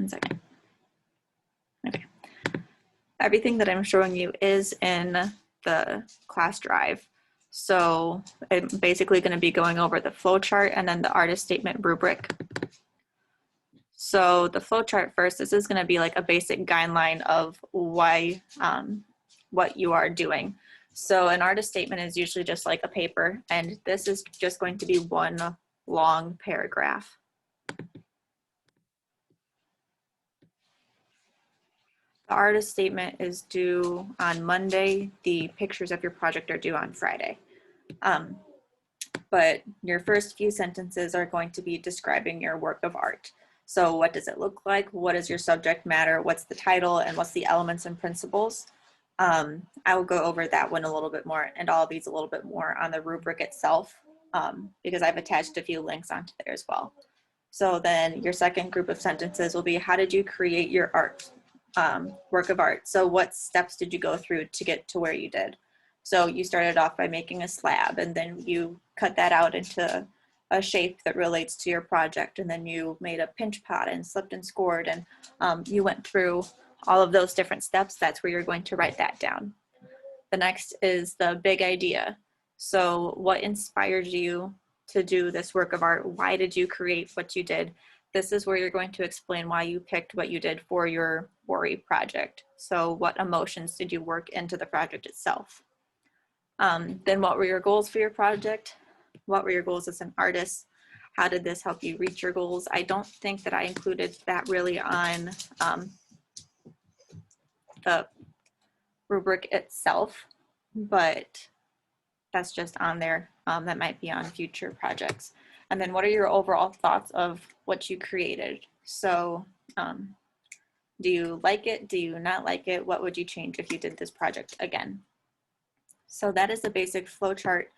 One second. Okay. Everything that I'm showing you is in the class drive. So I'm basically going to be going over the flow chart and then the artist statement rubric. So the flow chart first, this is going to be like a basic guideline of why, what you are doing. So an artist statement is usually just like a paper, and this is just going to be one long paragraph. The artist statement is due on Monday. The pictures of your project are due on Friday. But your first few sentences are going to be describing your work of art. So what does it look like? What is your subject matter? What's the title? And what's the elements and principles? I will go over that one a little bit more and all of these a little bit more on the rubric itself, because I've attached a few links onto there as well. So then your second group of sentences will be, how did you create your art, work of art? So what steps did you go through to get to where you did? So you started off by making a slab, and then you cut that out into a shape that relates to your project, and then you made a pinch pot and slipped and scored, and you went through all of those different steps. That's where you're going to write that down. The next is the big idea. So what inspired you to do this work of art? Why did you create what you did? This is where you're going to explain why you picked what you did for your Worry project. So what emotions did you work into the project itself? Then what were your goals for your project? What were your goals as an artist? How did this help you reach your goals? I don't think that I included that really on the rubric itself, but that's just on there. That might be on future projects. And then what are your overall thoughts of what you created? So do you like it? Do you not like it? What would you change if you did this project again? So that is the basic flow chart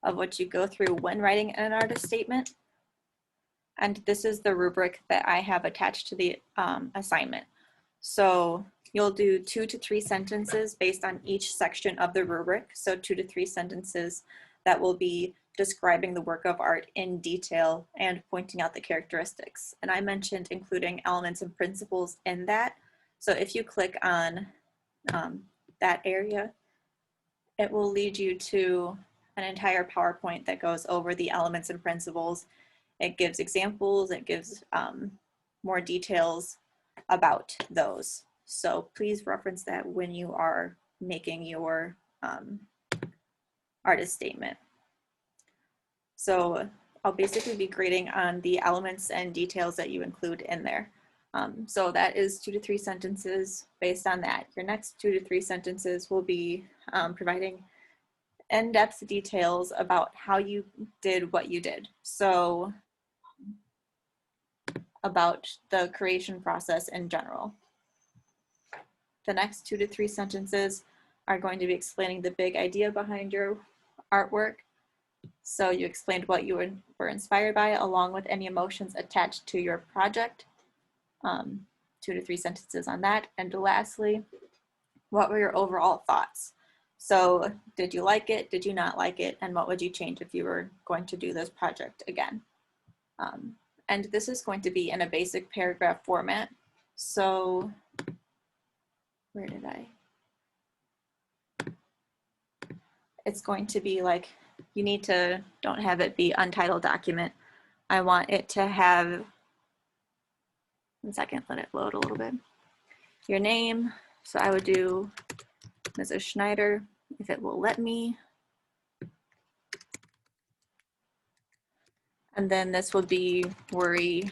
of what you go through when writing an artist statement. And this is the rubric that I have attached to the assignment. So you'll do 2 to 3 sentences based on each section of the rubric. So 2 to 3 sentences that will be describing the work of art in detail and pointing out the characteristics. And I mentioned including elements and principles in that. So if you click on that area, it will lead you to an entire PowerPoint that goes over the elements and principles. It gives examples, it gives more details about those. So please reference that when you are making your artist statement. So I'll basically be grading on the elements and details that you include in there. So that is 2 to 3 sentences based on that. Your next 2 to 3 sentences will be providing in-depth details about how you did what you did. So about the creation process in general. The next 2 to 3 sentences are going to be explaining the big idea behind your artwork. So you explained what you were inspired by, along with any emotions attached to your project. 2 to 3 sentences on that. And lastly, what were your overall thoughts? So did you like it? Did you not like it? And what would you change if you were going to do this project again? And this is going to be in a basic paragraph format. So where did I? It's going to be like, you need to, don't have it be untitled document. I want it to have, 1 second, let it load a little bit. Your name, so I would do Mrs. Schneider, if it will let me. And then this would be Worry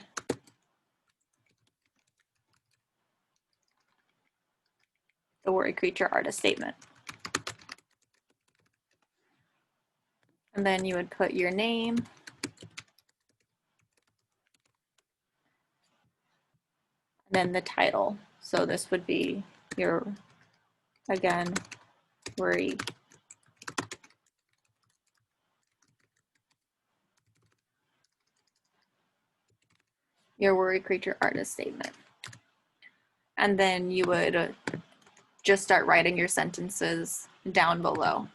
the Worry Creature artist statement. And then you would put your name. And then the title. So this would be your, again, Worry. Your Worry Creature artist statement. And then you would just start writing your sentences down below.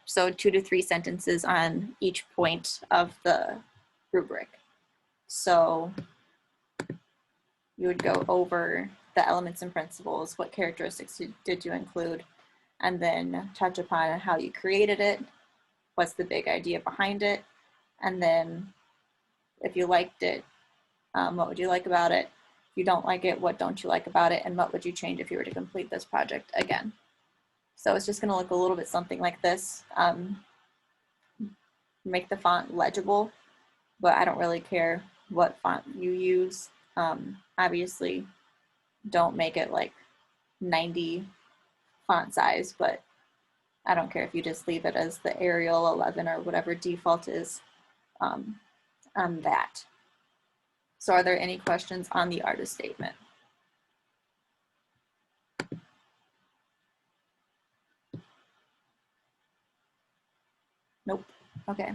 So 2 to 3 sentences on each point of the rubric. So you would go over the elements and principles, what characteristics did you include, and then touch upon how you created it, what's the big idea behind it, and then if you liked it, what would you like about it? If you don't like it, what don't you like about it, and what would you change if you were to complete this project again? So it's just going to look a little bit something like this. Make the font legible, but I don't really care what font you use. Obviously, don't make it like 90 font size, but I don't care if you just leave it as the Arial 11 or whatever default is on that. So are there any questions on the artist statement? Nope. Okay.